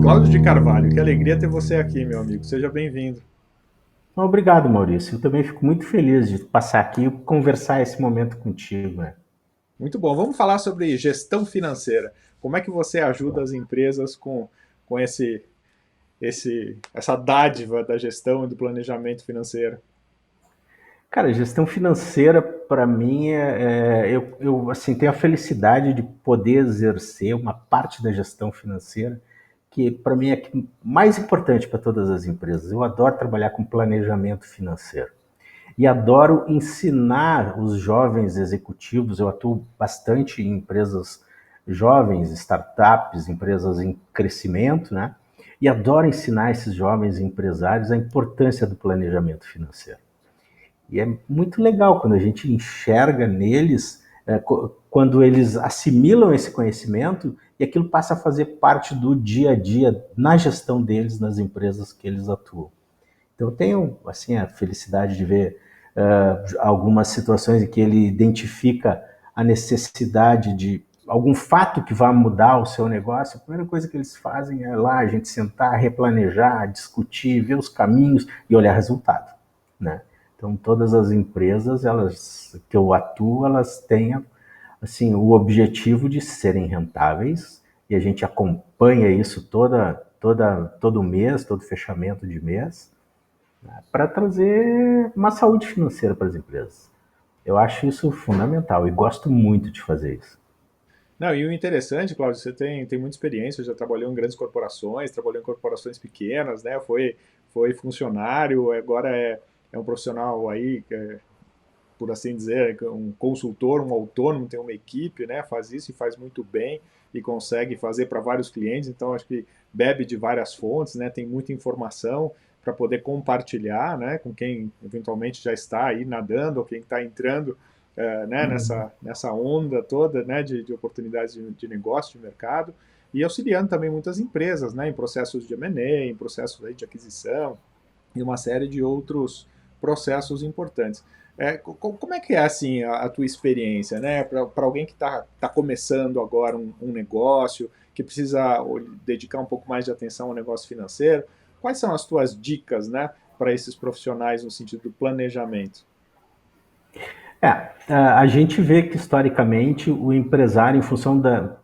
Cláudio de Carvalho, que alegria ter você aqui, meu amigo. Seja bem-vindo. Obrigado, Maurício. Eu também fico muito feliz de passar aqui e conversar esse momento contigo. Muito bom. Vamos falar sobre gestão financeira. Como é que você ajuda as empresas com essa dádiva da gestão e do planejamento financeiro? Cara, gestão financeira, para mim, eu assim, tenho a felicidade de poder exercer uma parte da gestão financeira que, para mim, é mais importante para todas as empresas. Eu adoro trabalhar com planejamento financeiro. E adoro ensinar os jovens executivos. Eu atuo bastante em empresas jovens, startups, empresas em crescimento, né? E adoro ensinar esses jovens empresários a importância do planejamento financeiro. E é muito legal quando a gente enxerga neles, quando eles assimilam esse conhecimento e aquilo passa a fazer parte do dia a dia na gestão deles, nas empresas que eles atuam. Então, eu tenho assim a felicidade de ver algumas situações em que ele identifica a necessidade de algum fato que vai mudar o seu negócio. A primeira coisa que eles fazem é lá a gente sentar, replanejar, discutir, ver os caminhos e olhar resultado, né? Então, todas as empresas elas que eu atuo, elas têm assim o objetivo de serem rentáveis e a gente acompanha isso todo mês, todo fechamento de mês para trazer uma saúde financeira para as empresas. Eu acho isso fundamental e gosto muito de fazer isso. Não, e o interessante, Cláudio, você tem muita experiência, já trabalhou em grandes corporações, trabalhou em corporações pequenas, né? Foi funcionário, agora é um profissional aí, por assim dizer, um consultor, um autônomo, tem uma equipe, né? Faz isso e faz muito bem e consegue fazer para vários clientes. Então, acho que bebe de várias fontes, né? Tem muita informação para poder compartilhar, né? Com quem eventualmente já está aí nadando ou quem está entrando, né? Nessa onda toda, né? De oportunidades de negócio, de mercado. E auxiliando também muitas empresas, né? Em processos de M&A, em processos aí de aquisição e uma série de outros processos importantes. Como é que é assim a tua experiência, né? Para alguém que está começando agora um negócio, que precisa dedicar um pouco mais de atenção ao negócio financeiro, quais são as tuas dicas, né, para esses profissionais no sentido do planejamento? A gente vê que historicamente o empresário, em função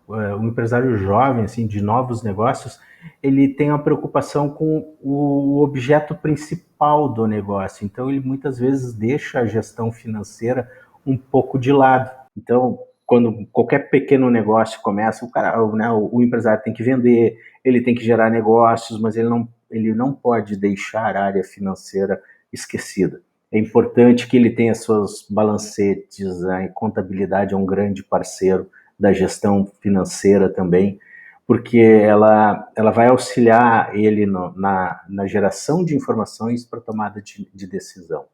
o empresário jovem, assim, de novos negócios, ele tem uma preocupação com o objeto principal do negócio. Então, ele muitas vezes deixa a gestão financeira um pouco de lado. Então, quando qualquer pequeno negócio começa, o cara, né, o empresário tem que vender, ele tem que gerar negócios, mas ele não pode deixar a área financeira esquecida. É importante que ele tenha seus balancetes, a contabilidade é um grande parceiro da gestão financeira também, porque ela vai auxiliar ele na geração de informações para tomada de decisão.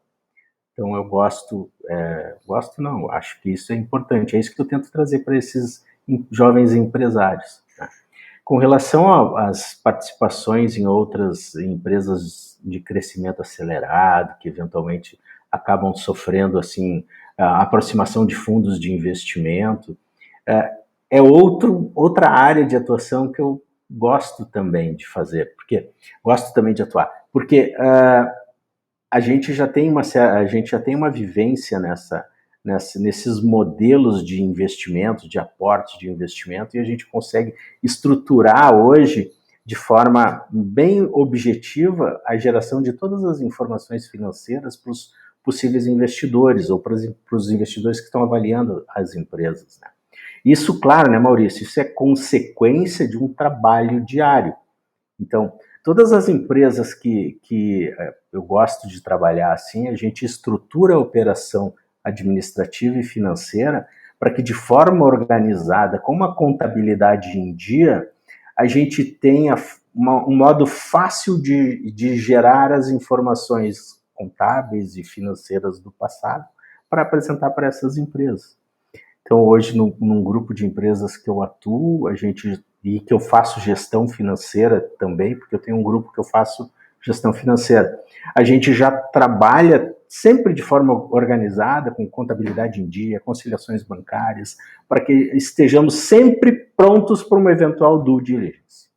Então eu gosto não, acho que isso é importante, é isso que eu tento trazer para esses jovens empresários. Né? Com relação às participações em outras empresas de crescimento acelerado, que eventualmente acabam sofrendo assim a aproximação de fundos de investimento, outra área de atuação que eu gosto também de fazer, porque gosto também de atuar, porque a gente já tem uma vivência nesses modelos de investimento, de aporte de investimento, e a gente consegue estruturar hoje de forma bem objetiva a geração de todas as informações financeiras para os possíveis investidores ou para os investidores que estão avaliando as empresas. Né? Isso, claro, né, Maurício, isso é consequência de um trabalho diário. Então, todas as empresas que eu gosto de trabalhar assim, a gente estrutura a operação administrativa e financeira para que, de forma organizada, com uma contabilidade em dia, a gente tenha um modo fácil de gerar as informações contábeis e financeiras do passado para apresentar para essas empresas. Então, hoje, num grupo de empresas que eu atuo, e que eu faço gestão financeira também, porque eu tenho um grupo que eu faço gestão financeira. A gente já trabalha sempre de forma organizada, com contabilidade em dia, conciliações bancárias, para que estejamos sempre prontos para uma eventual due diligence.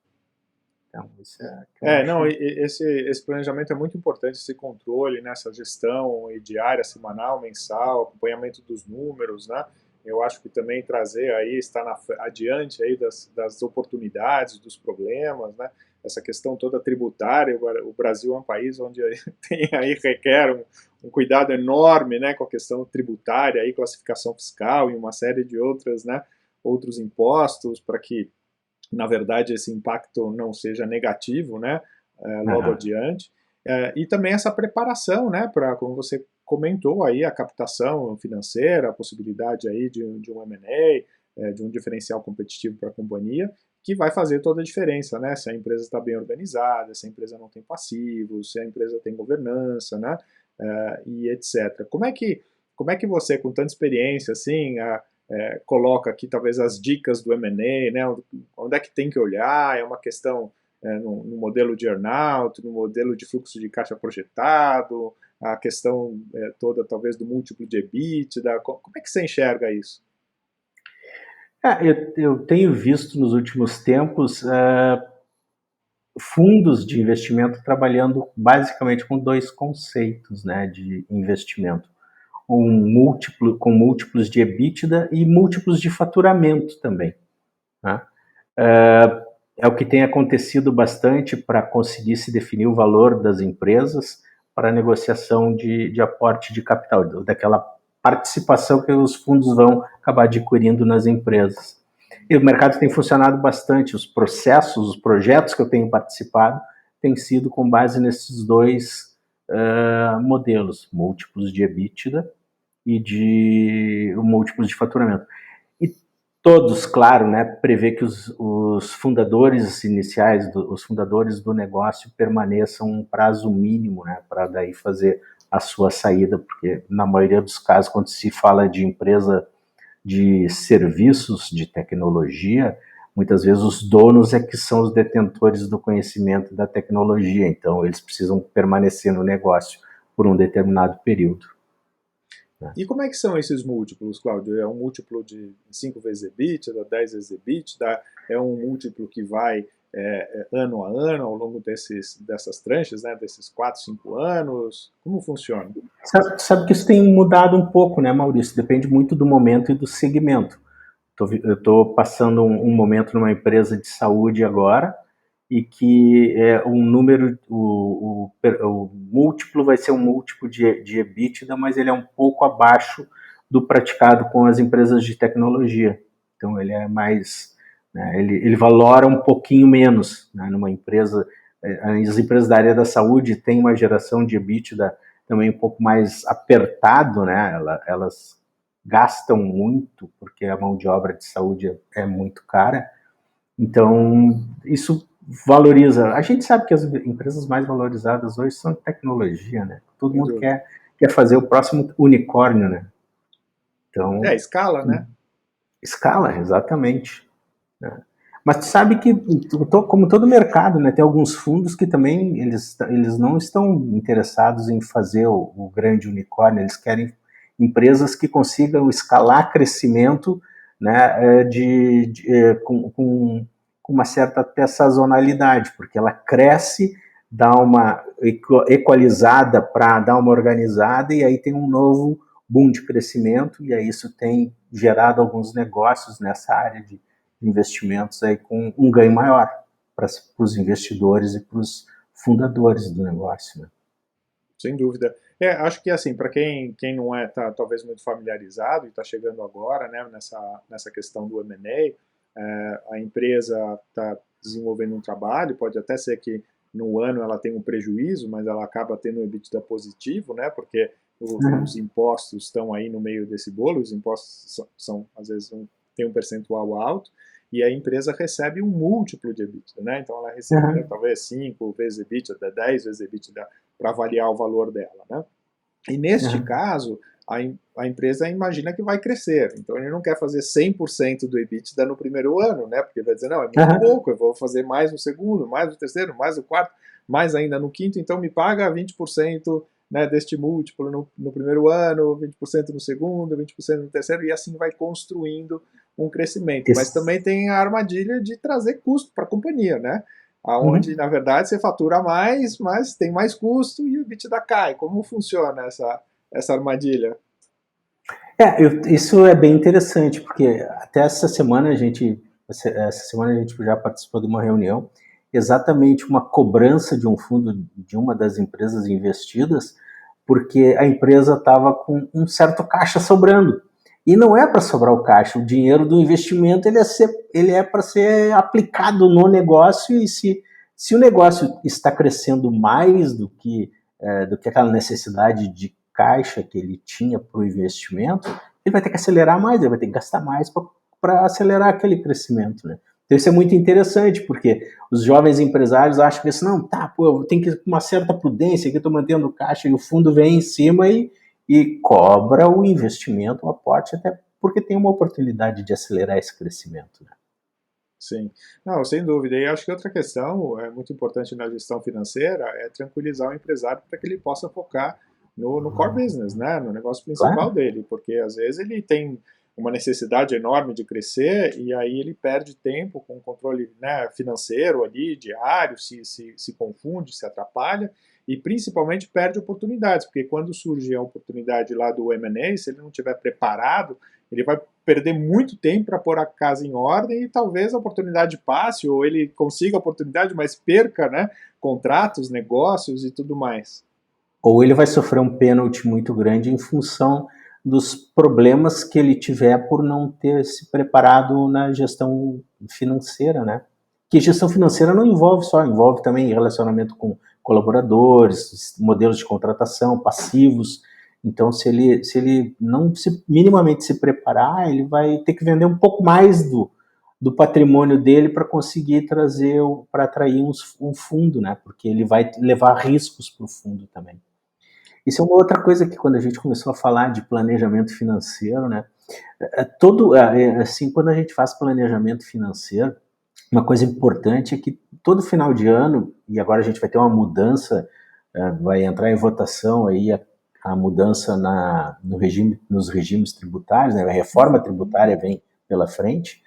Então, isso é que eu Não, acho. esse planejamento é muito importante, esse controle, né, essa gestão diária, semanal, mensal, acompanhamento dos números, né? Eu acho que também trazer aí, estar adiante aí das oportunidades, dos problemas, né? Essa questão toda tributária, o Brasil é um país onde tem aí, requer um cuidado enorme, né, com a questão tributária, aí, classificação fiscal e uma série de outras, né, outros impostos para que na verdade esse impacto não seja negativo, né, logo Aham. adiante. E também essa preparação, né, para, como você comentou aí, a captação financeira, a possibilidade aí de um M&A, de um diferencial competitivo para a companhia, que vai fazer toda a diferença, né, se a empresa está bem organizada, se a empresa não tem passivos, se a empresa tem governança, né, e etc. Como é que você, com tanta experiência, assim, coloca aqui talvez as dicas do M&A, né? Onde é que tem que olhar? É uma questão no modelo de earnout, no modelo de fluxo de caixa projetado, a questão toda talvez do múltiplo de EBITDA. Como é que você enxerga isso? Eu tenho visto nos últimos tempos fundos de investimento trabalhando basicamente com dois conceitos, né, de investimento. Com múltiplos de EBITDA e múltiplos de faturamento também. Né? É o que tem acontecido bastante para conseguir se definir o valor das empresas para a negociação de aporte de capital, daquela participação que os fundos vão acabar adquirindo nas empresas. E o mercado tem funcionado bastante, os processos, os projetos que eu tenho participado têm sido com base nesses dois modelos, múltiplos de EBITDA e de múltiplos de faturamento. E todos, claro, né, prevê que os fundadores iniciais, os fundadores do negócio permaneçam um prazo mínimo, né, para daí fazer a sua saída, porque na maioria dos casos, quando se fala de empresa de serviços de tecnologia, muitas vezes os donos é que são os detentores do conhecimento da tecnologia, então eles precisam permanecer no negócio por um determinado período. Né? E como é que são esses múltiplos, Cláudio? É um múltiplo de 5 vezes EBITDA, 10 vezes EBITDA? É um múltiplo que vai ano a ano, ao longo dessas tranches, né, desses 4, 5 anos? Como funciona? Sabe que isso tem mudado um pouco, né, Maurício? Depende muito do momento e do segmento. Eu estou passando um momento numa empresa de saúde agora e que um número, o múltiplo vai ser um múltiplo de EBITDA, mas ele é um pouco abaixo do praticado com as empresas de tecnologia. Então ele é mais, né, ele valora um pouquinho menos, né, numa empresa. As empresas da área da saúde têm uma geração de EBITDA também um pouco mais apertado, né? Elas gastam muito porque a mão de obra de saúde é muito cara. Então, isso valoriza. A gente sabe que as empresas mais valorizadas hoje são tecnologia, né? Todo Sem mundo dúvida. quer fazer o próximo unicórnio, né? Então, Escala, né? escala, exatamente. Né? Mas tu sabe que, como todo mercado, né, tem alguns fundos que também eles não estão interessados em fazer o grande unicórnio, eles querem empresas que consigam escalar crescimento, né, com uma certa até sazonalidade, porque ela cresce, dá uma equalizada para dar uma organizada, e aí tem um novo boom de crescimento, e aí isso tem gerado alguns negócios nessa área de investimentos aí com um ganho maior para os investidores e para os fundadores do negócio. Né? Sem dúvida. Acho que assim, para quem não tá talvez muito familiarizado e está chegando agora, né, nessa questão do M&A, a empresa está desenvolvendo um trabalho, pode até ser que no ano ela tenha um prejuízo, mas ela acaba tendo um EBITDA positivo, né, porque os impostos estão aí no meio desse bolo, os impostos são às vezes tem um percentual alto, e a empresa recebe um múltiplo de EBITDA, né? Então ela recebe talvez 5 vezes EBITDA, 10 vezes EBITDA para avaliar o valor dela, né? E neste caso, a empresa imagina que vai crescer, então ele não quer fazer 100% do EBITDA no primeiro ano, né? Porque vai dizer, não, é muito pouco, eu vou fazer mais no segundo, mais no terceiro, mais no quarto, mais ainda no quinto, então me paga 20% né, deste múltiplo no primeiro ano, 20% no segundo, 20% no terceiro, e assim vai construindo um crescimento. Mas Esse- também tem a armadilha de trazer custo para a companhia, né? Aonde, Uhum. na verdade, você fatura mais, mas tem mais custo e o EBITDA cai. Como funciona essa armadilha? Isso é bem interessante, porque até essa semana a gente já participou de uma reunião, exatamente uma cobrança de um fundo de uma das empresas investidas, porque a empresa estava com um certo caixa sobrando. E não é para sobrar o caixa, o dinheiro do investimento ele é para ser aplicado no negócio, e se o negócio está crescendo mais do que aquela necessidade de caixa que ele tinha para o investimento, ele vai ter que acelerar mais, ele vai ter que gastar mais para acelerar aquele crescimento, né? Então isso é muito interessante, porque os jovens empresários acham que assim, não, tá, pô, eu tenho que ir com uma certa prudência, que eu estou mantendo caixa, e o fundo vem em cima e cobra o investimento, o aporte, até porque tem uma oportunidade de acelerar esse crescimento, né? Sim, não, sem dúvida. E acho que outra questão muito importante na gestão financeira é tranquilizar o empresário para que ele possa focar no core business, né? No negócio principal Claro. dele, porque às vezes ele tem uma necessidade enorme de crescer e aí ele perde tempo com o controle, né, financeiro ali, diário, se confunde, se atrapalha e principalmente perde oportunidades, porque quando surge a oportunidade lá do M&A, se ele não estiver preparado, ele vai perder muito tempo para pôr a casa em ordem e talvez a oportunidade passe, ou ele consiga a oportunidade, mas perca, né, contratos, negócios e tudo mais. Ou ele vai sofrer um pênalti muito grande em função dos problemas que ele tiver por não ter se preparado na gestão financeira, né? Que gestão financeira não envolve só, envolve também relacionamento com colaboradores, modelos de contratação, passivos. Então, se ele não se, minimamente se preparar, ele vai ter que vender um pouco mais do patrimônio dele para conseguir trazer, para atrair um fundo, né? Porque ele vai levar riscos para o fundo também. Isso é uma outra coisa que quando a gente começou a falar de planejamento financeiro, né? Assim, quando a gente faz planejamento financeiro, uma coisa importante é que todo final de ano, e agora a gente vai ter uma mudança, vai entrar em votação aí a mudança no regime, nos regimes tributários, né? A reforma tributária vem pela frente.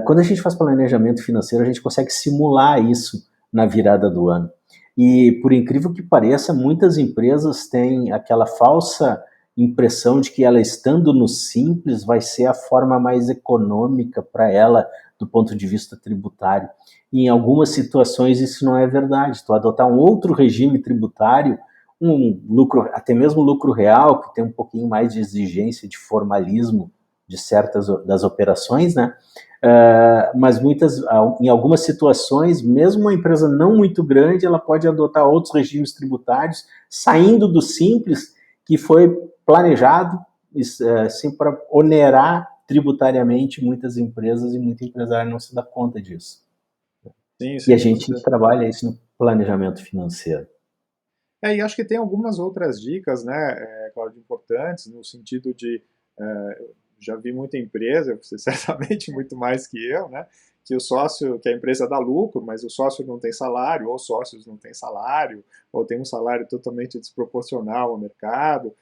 Quando a gente faz planejamento financeiro, a gente consegue simular isso na virada do ano. E, por incrível que pareça, muitas empresas têm aquela falsa impressão de que ela estando no simples vai ser a forma mais econômica para ela do ponto de vista tributário. E em algumas situações isso não é verdade. Tu adotar um outro regime tributário, um lucro, até mesmo lucro real, que tem um pouquinho mais de exigência de formalismo de certas das operações, né? Mas em algumas situações, mesmo uma empresa não muito grande, ela pode adotar outros regimes tributários, saindo do simples, que foi planejado assim, para onerar tributariamente muitas empresas, e muito empresário não se dá conta disso. Sim, E a sem gente dúvida. trabalha isso no planejamento financeiro. E acho que tem algumas outras dicas, né, Cláudio, importantes, no sentido de, já vi muita empresa, você certamente muito mais que eu, né, que a empresa dá lucro, mas o sócio não tem salário, ou sócios não têm salário, ou tem um salário totalmente desproporcional ao mercado.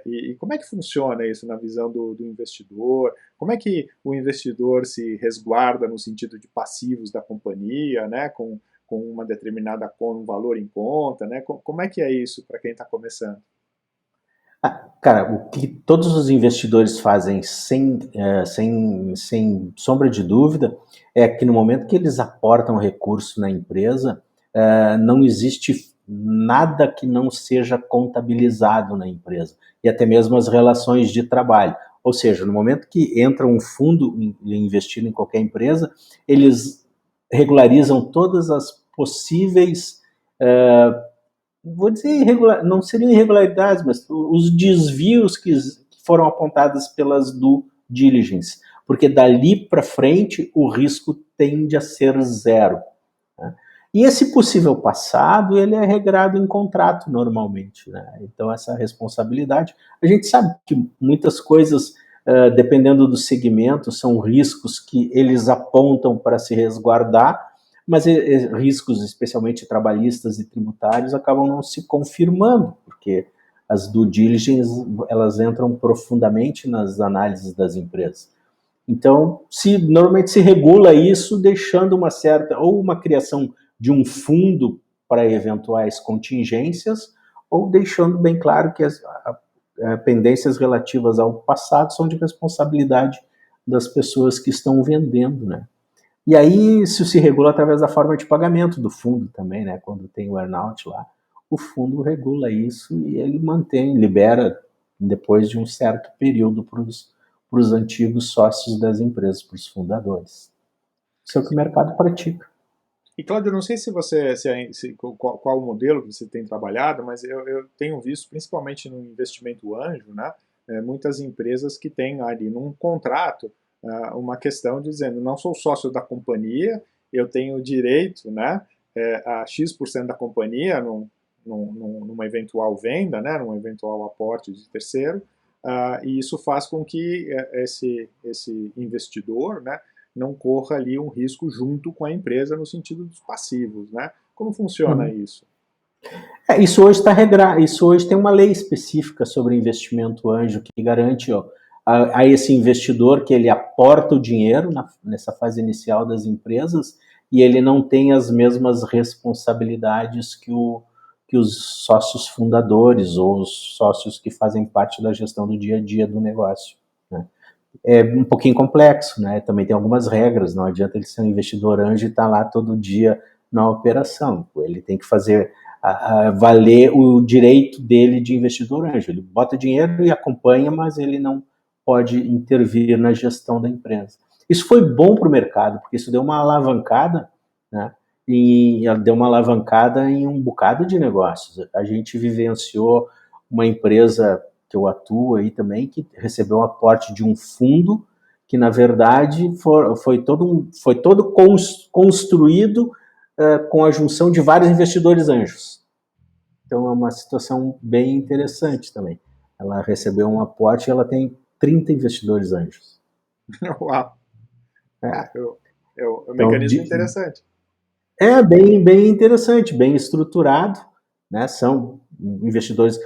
E como é que funciona isso na visão do investidor? Como é que o investidor se resguarda no sentido de passivos da companhia, né, com uma determinada um valor em conta, né? Como é que é isso para quem está começando? Cara, o que todos os investidores fazem sem sombra de dúvida é que no momento que eles aportam recurso na empresa, não existe nada que não seja contabilizado na empresa, e até mesmo as relações de trabalho. Ou seja, no momento que entra um fundo investindo em qualquer empresa, eles regularizam todas as possíveis vou dizer não seriam irregularidades, mas os desvios que foram apontados pelas due diligence, porque dali para frente o risco tende a ser zero. Né? E esse possível passado, ele é regrado em contrato normalmente. Né? Então, essa responsabilidade, a gente sabe que muitas coisas, dependendo do segmento, são riscos que eles apontam para se resguardar, mas riscos, especialmente trabalhistas e tributários, acabam não se confirmando, porque as due diligence, elas entram profundamente nas análises das empresas. Então, normalmente se regula isso deixando uma certa, ou uma criação de um fundo para eventuais contingências, ou deixando bem claro que as pendências relativas ao passado são de responsabilidade das pessoas que estão vendendo, né? E aí isso se regula através da forma de pagamento do fundo também, né? Quando tem o earnout lá, o fundo regula isso e ele mantém, libera depois de um certo período para os antigos sócios das empresas, para os fundadores. Isso é o que o mercado pratica. E Cláudio, eu não sei se qual o modelo que você tem trabalhado, mas eu tenho visto, principalmente no investimento anjo, né, muitas empresas que têm ali num contrato uma questão dizendo, não sou sócio da companhia, eu tenho direito, né, a X% da companhia numa eventual venda, né, num eventual aporte de terceiro, e isso faz com que esse investidor, né, não corra ali um risco junto com a empresa no sentido dos passivos, né? Como funciona Uhum. isso? Isso hoje está regrado, isso hoje tem uma lei específica sobre investimento anjo que garante a esse investidor que ele aporta o dinheiro nessa fase inicial das empresas e ele não tem as mesmas responsabilidades que os sócios fundadores ou os sócios que fazem parte da gestão do dia a dia do negócio, né? É um pouquinho complexo, né? Também tem algumas regras, não adianta ele ser um investidor anjo e estar lá todo dia na operação. Ele tem que fazer valer o direito dele de investidor anjo. Ele bota dinheiro e acompanha, mas ele não pode intervir na gestão da empresa. Isso foi bom para o mercado, porque isso deu uma alavancada, né? E deu uma alavancada em um bocado de negócios. A gente vivenciou uma empresa que eu atuo aí também, que recebeu um aporte de um fundo que, na verdade, foi todo construído com a junção de vários investidores anjos. Então, é uma situação bem interessante também. Ela recebeu um aporte e ela tem 30 investidores anjos. Uau! É, É um então, mecanismo interessante. é bem interessante, bem estruturado, né? São investidores.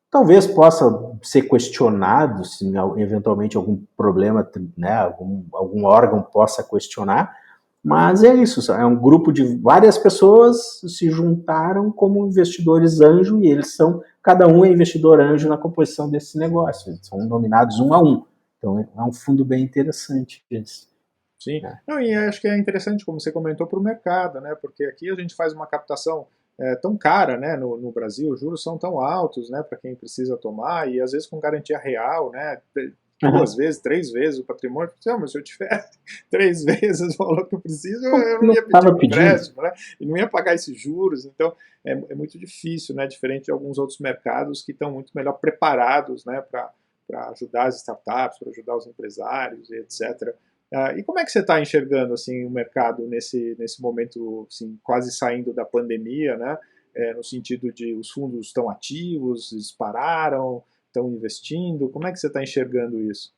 Talvez possa ser questionado se eventualmente algum problema, né, algum órgão possa questionar, mas é isso, é um grupo de várias pessoas se juntaram como investidores anjo e cada um é investidor anjo na composição desse negócio, eles são nominados um a um, então é um fundo bem interessante esse. Sim. Não, e acho que é interessante, como você comentou, para o mercado, né? Porque aqui a gente faz uma captação tão cara, né? No Brasil, os juros são tão altos, né? Para quem precisa tomar, e às vezes com garantia real, né? Duas Uhum. vezes, três vezes o patrimônio. Mas se eu tivesse três vezes o valor que eu preciso, eu não Não ia pedir estava um pedindo. empréstimo, né? E não ia pagar esses juros. Então, é muito difícil, né? Diferente de alguns outros mercados que estão muito melhor preparados, né? Para ajudar as startups, para ajudar os empresários, e etc. E como é que você está enxergando assim o mercado nesse momento, assim, quase saindo da pandemia, né? No sentido de os fundos estão ativos, dispararam, estão investindo. Como é que você está enxergando isso?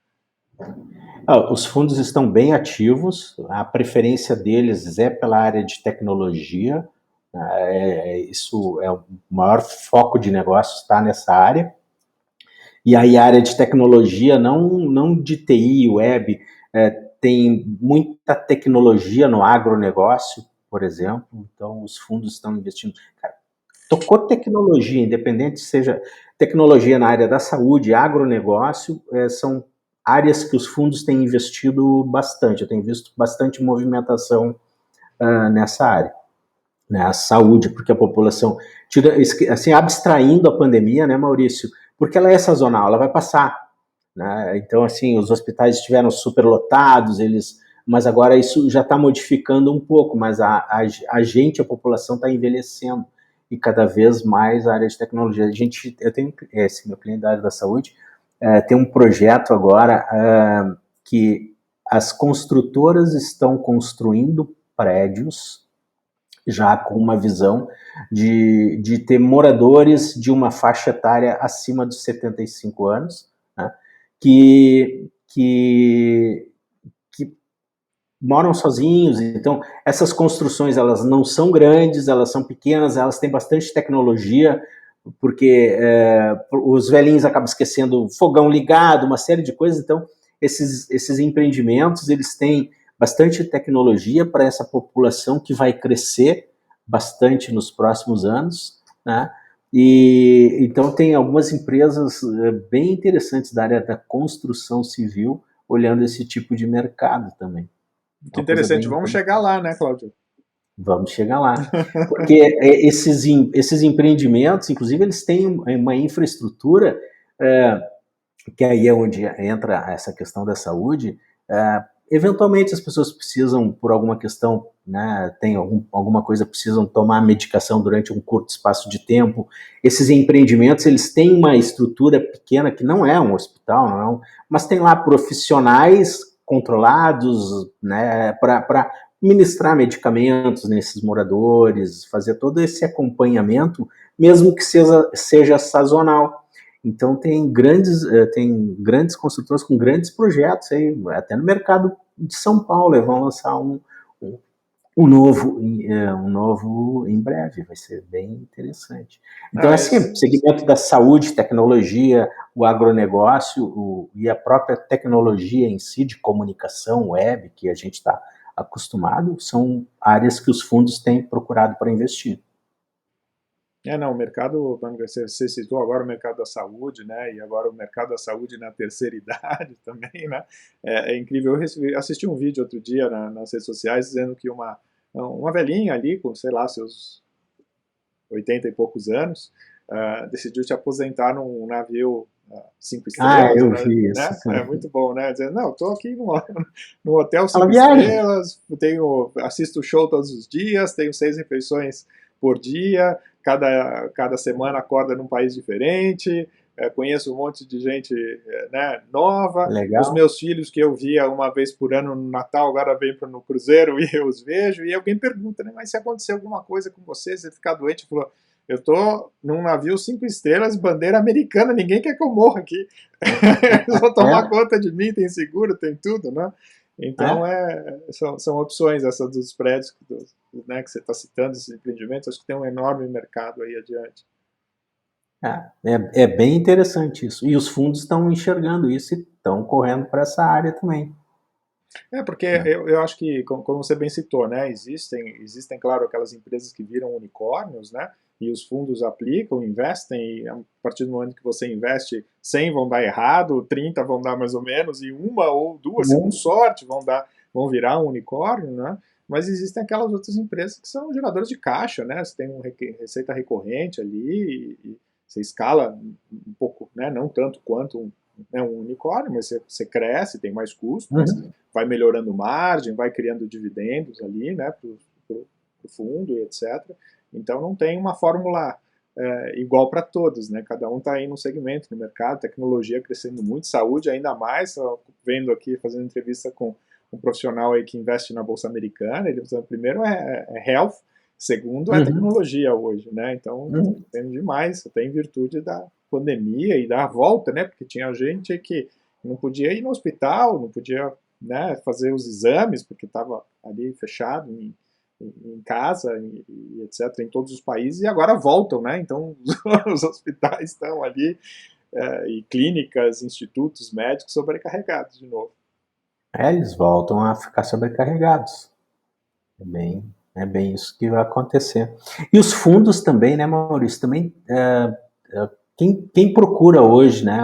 Os fundos estão bem ativos, a preferência deles é pela área de tecnologia, isso é o maior foco de negócio está nessa área. E aí a área de tecnologia, não de TI, web, tem muita tecnologia no agronegócio, por exemplo, então os fundos estão investindo. Cara, tocou tecnologia, independente seja tecnologia na área da saúde, agronegócio, são áreas que os fundos têm investido bastante. Eu tenho visto bastante movimentação nessa área, né? A saúde, porque a população, assim, abstraindo a pandemia, né, Maurício? Porque ela é sazonal, ela vai passar, né? Então, assim, os hospitais estiveram superlotados, mas agora isso já está modificando um pouco, mas a gente, a população está envelhecendo e cada vez mais a área de tecnologia. Eu tenho esse meu cliente da área da saúde, tem um projeto agora que as construtoras estão construindo prédios já com uma visão de ter moradores de uma faixa etária acima dos 75 anos, né, que moram sozinhos, então essas construções elas não são grandes, elas são pequenas, elas têm bastante tecnologia, porque os velhinhos acabam esquecendo o fogão ligado, uma série de coisas, então esses empreendimentos eles têm bastante tecnologia para essa população que vai crescer bastante nos próximos anos, né? E então tem algumas empresas bem interessantes da área da construção civil olhando esse tipo de mercado também. Que Uma coisa interessante. bem Vamos chegar lá, né, Cláudio? Vamos chegar lá. Porque esses empreendimentos, inclusive, eles têm uma infraestrutura, é, que aí é onde entra essa questão da saúde. Eventualmente as pessoas precisam, por alguma questão, né, tem alguma coisa, precisam tomar medicação durante um curto espaço de tempo. Esses empreendimentos, eles têm uma estrutura pequena, que não é um hospital, não, mas tem lá profissionais controlados, né, para ministrar medicamentos nesses moradores, fazer todo esse acompanhamento, mesmo que seja sazonal. Então tem grandes construtoras com grandes projetos aí, até no mercado de São Paulo, vão lançar um novo em breve, vai ser bem interessante. Então, Ah, assim, o segmento da saúde, tecnologia, o agronegócio e a própria tecnologia em si de comunicação web, que a gente está acostumado, são áreas que os fundos têm procurado para investir. não, o mercado, você citou agora o mercado da saúde, né, e agora o mercado da saúde na terceira idade também, né, é incrível. Assisti um vídeo outro dia nas redes sociais dizendo que uma velhinha ali, com, sei lá, seus 80 e poucos anos, decidiu se aposentar num navio 5 estrelas, Eu vi isso. né? É muito bom, né? Dizendo, não, estou aqui no hotel Ela cinco viaja. estrelas, assisto o show todos os dias, tenho 6 refeições por dia, cada semana acorda num país diferente, conheço um monte de gente né, nova. Os Legal. meus filhos que eu via uma vez por ano no Natal, agora vêm para no cruzeiro e eu os vejo. E alguém pergunta, né, mas se acontecer alguma coisa com você, você ficar doente, falou, eu tô num navio 5 estrelas, bandeira americana, ninguém quer que eu morra aqui. Eles vão tomar É, conta de mim, tem seguro, tem tudo, né? Então, é. são opções essas dos prédios né, que você está citando, esses empreendimentos, acho que tem um enorme mercado aí adiante. É bem interessante isso. E os fundos estão enxergando isso e estão correndo para essa área também. Porque Né? eu acho que, como você bem citou, né, existem, claro, aquelas empresas que viram unicórnios, né, e os fundos aplicam, investem, e a partir do momento que você investe, 100 vão dar errado, 30 vão dar mais ou menos, e uma ou duas, se com Uhum. sorte, vão virar um unicórnio, né, mas existem aquelas outras empresas que são geradoras de caixa, né, você tem uma receita recorrente ali, e você escala um pouco, né, não tanto quanto um unicórnio, mas você cresce, tem mais custo, mas Uhum. vai melhorando margem, vai criando dividendos ali, né, para o fundo e etc. Então não tem uma fórmula igual para todos, né? Cada um está aí no segmento, no mercado, tecnologia crescendo muito, saúde ainda mais. Vendo aqui, fazendo entrevista com um profissional aí que investe na bolsa americana, ele dizendo primeiro é health, segundo é Uhum. tecnologia hoje, né? Então está Uhum. tendo demais, até em virtude da pandemia e da volta, né? Porque tinha gente que não podia ir no hospital, não podia, né, fazer os exames, porque estava ali fechado em casa e etc., em todos os países, e agora voltam, né? Então os hospitais estão ali, e clínicas, institutos médicos sobrecarregados de novo. Eles voltam a ficar sobrecarregados. É bem isso que vai acontecer. E os fundos também, né, Maurício? Também, quem procura hoje né,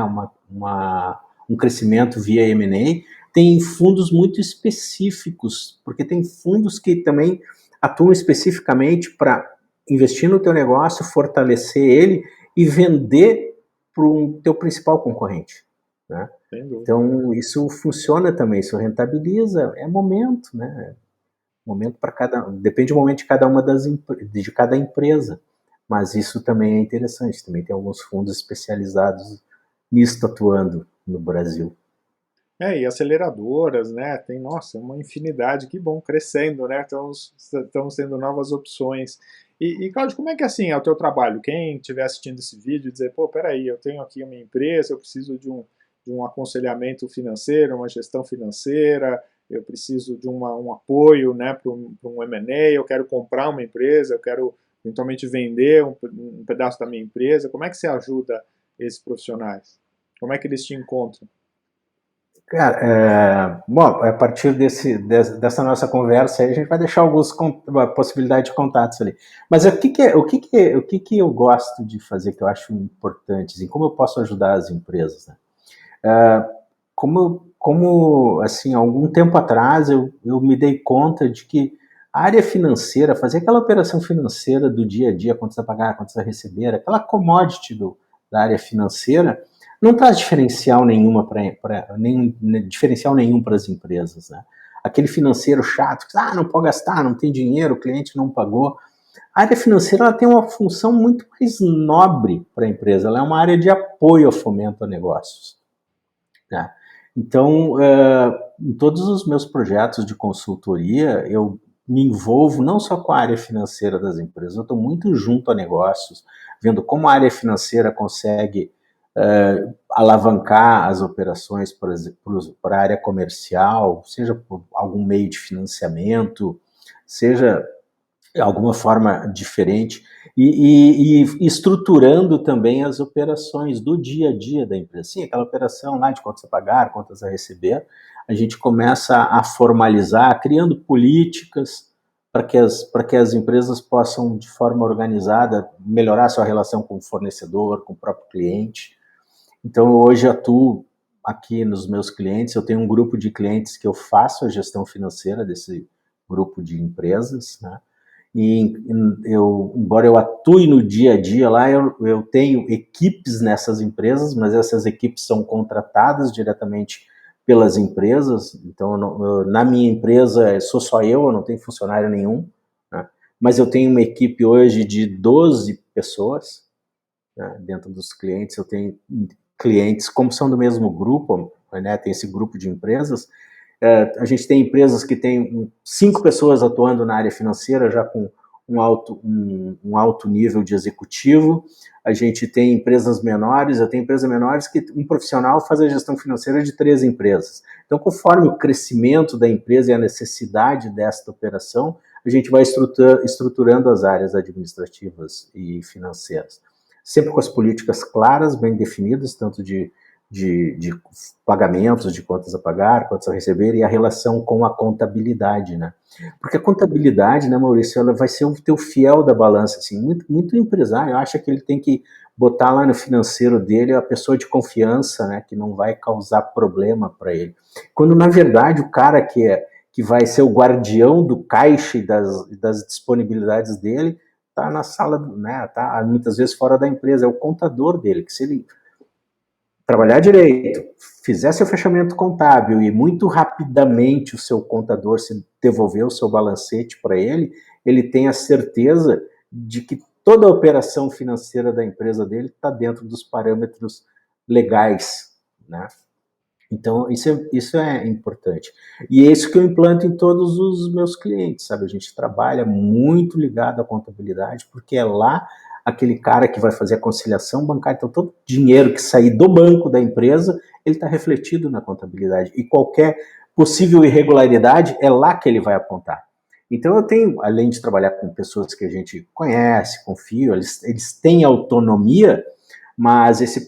um crescimento via M&A tem fundos muito específicos, porque tem fundos que também atuam especificamente para investir no teu negócio, fortalecer ele e vender para o teu principal concorrente. Né? Sem dúvida. Então, isso funciona também, isso rentabiliza, é momento, né? Momento para cada, depende do momento de cada uma de cada empresa, mas isso também é interessante. Também tem alguns fundos especializados nisso atuando no Brasil. E aceleradoras, né? Tem, nossa, uma infinidade, que bom, crescendo, né? Estamos tendo novas opções. Cláudio, como é que assim é o teu trabalho? Quem estiver assistindo esse vídeo e dizer, pô, peraí, eu tenho aqui uma empresa, eu preciso de um aconselhamento financeiro, uma gestão financeira, eu preciso de um apoio, né, para um M&A, eu quero comprar uma empresa, eu quero eventualmente vender um pedaço da minha empresa. Como é que você ajuda esses profissionais? Como é que eles te encontram? Cara, bom, a partir dessa nossa conversa aí, a gente vai deixar uma possibilidade de contatos ali. Mas o que que eu gosto de fazer, que eu acho importante, assim, como eu posso ajudar as empresas, né? Como assim, algum tempo atrás eu me dei conta de que a área financeira, fazer aquela operação financeira do dia a dia, quanto você vai pagar, quanto você vai receber, aquela commodity da área financeira, não traz diferencial nenhuma diferencial nenhum para as empresas, né? Aquele financeiro chato, que não pode gastar, não tem dinheiro, o cliente não pagou. A área financeira ela tem uma função muito mais nobre para a empresa, ela é uma área de apoio ao fomento a negócios, né? Então, em todos os meus projetos de consultoria, eu me envolvo não só com a área financeira das empresas, eu estou muito junto a negócios, vendo como a área financeira consegue alavancar as operações para a área comercial, seja por algum meio de financiamento, seja alguma forma diferente, e estruturando também as operações do dia a dia da empresa. Sim, aquela operação lá de quantas a pagar, quantas a receber, a gente começa a formalizar, criando políticas para que as empresas possam, de forma organizada, melhorar sua relação com o fornecedor, com o próprio cliente. Então, hoje atuo aqui nos meus clientes, eu tenho um grupo de clientes que eu faço a gestão financeira desse grupo de empresas, né? E embora eu atue no dia a dia lá, eu tenho equipes nessas empresas, mas essas equipes são contratadas diretamente pelas empresas. Então, na minha empresa, sou só eu não tenho funcionário nenhum, né? Mas eu tenho uma equipe hoje de 12 pessoas, né? Dentro dos clientes, eu tenho clientes, como são do mesmo grupo, né? Tem esse grupo de empresas. A gente tem empresas que têm 5 pessoas atuando na área financeira, já com um alto nível de executivo. A gente tem empresas menores, eu tenho empresas menores que um profissional faz a gestão financeira de 3 empresas. Então, conforme o crescimento da empresa e a necessidade desta operação, a gente vai estruturando as áreas administrativas e financeiras. Sempre com as políticas claras, bem definidas, tanto de pagamentos, de contas a pagar, contas a receber, e a relação com a contabilidade, né? Porque a contabilidade, né, Maurício, ela vai ser o teu fiel da balança, assim, muito empresário acha que ele tem que botar lá no financeiro dele a pessoa de confiança, né, que não vai causar problema para ele. Quando, na verdade, o cara que vai ser o guardião do caixa e das disponibilidades dele, tá na sala, né, tá muitas vezes fora da empresa, é o contador dele, que se ele trabalhar direito, fizer seu fechamento contábil e muito rapidamente o seu contador se devolver o seu balancete para ele, ele tem a certeza de que toda a operação financeira da empresa dele está dentro dos parâmetros legais, né? Então, isso é importante. E é isso que eu implanto em todos os meus clientes, sabe? A gente trabalha muito ligado à contabilidade, porque é lá aquele cara que vai fazer a conciliação bancária. Então, todo dinheiro que sair do banco da empresa, ele está refletido na contabilidade. E qualquer possível irregularidade, é lá que ele vai apontar. Então, eu tenho, além de trabalhar com pessoas que a gente conhece, confio, eles têm autonomia, mas esse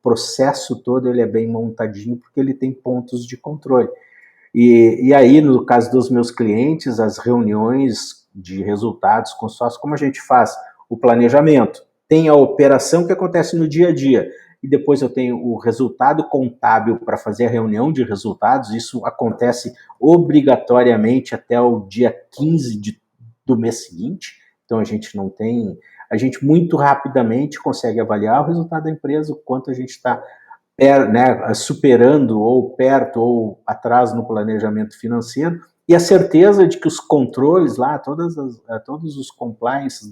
processo todo ele é bem montadinho porque ele tem pontos de controle. E aí, no caso dos meus clientes, as reuniões de resultados com sócios, como a gente faz o planejamento? Tem a operação que acontece no dia a dia, e depois eu tenho o resultado contábil para fazer a reunião de resultados. Isso acontece obrigatoriamente até o dia 15 do mês seguinte, então a gente muito rapidamente consegue avaliar o resultado da empresa, o quanto a gente está, né, superando ou perto ou atrás no planejamento financeiro, e a certeza de que os controles lá, todos os compliances,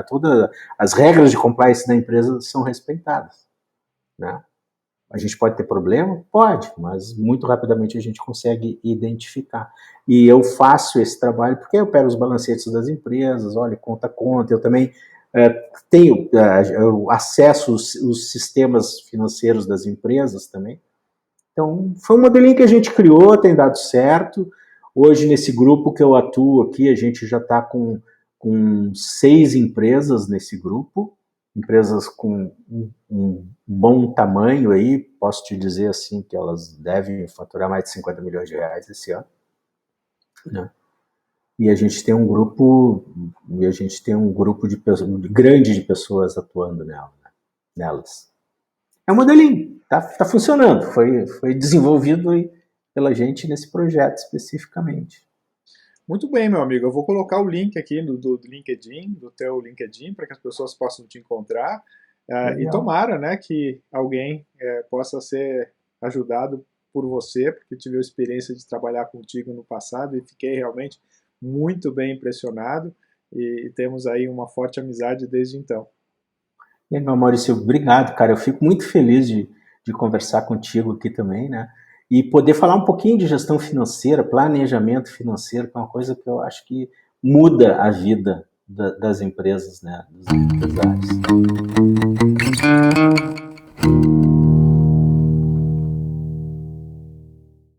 todas as regras de compliance da empresa são respeitadas, né? A gente pode ter problema? Pode, mas muito rapidamente a gente consegue identificar. E eu faço esse trabalho porque eu pego os balancetes das empresas, olha, conta a conta, eu também eu acesso os sistemas financeiros das empresas também. Então, foi um modelinho que a gente criou, tem dado certo. Hoje, nesse grupo que eu atuo aqui, a gente já está com 6 empresas nesse grupo, empresas com um bom tamanho aí, posso te dizer assim que elas devem faturar mais de 50 milhões de reais esse ano, né? E a gente tem um grupo grande de pessoas atuando nelas. É um modelinho, tá funcionando, foi desenvolvido pela gente nesse projeto especificamente. Muito bem, meu amigo. Eu vou colocar o link aqui do LinkedIn, do teu LinkedIn, para que as pessoas possam te encontrar. E Legal. tomara, né, que alguém possa ser ajudado por você, porque tive a experiência de trabalhar contigo no passado e fiquei realmente muito bem impressionado. E temos aí uma forte amizade desde então. Legal, Maurício, obrigado, cara. Eu fico muito feliz de conversar contigo aqui também, né? E poder falar um pouquinho de gestão financeira, planejamento financeiro, que é uma coisa que eu acho que muda a vida das empresas, né? Dos empresários.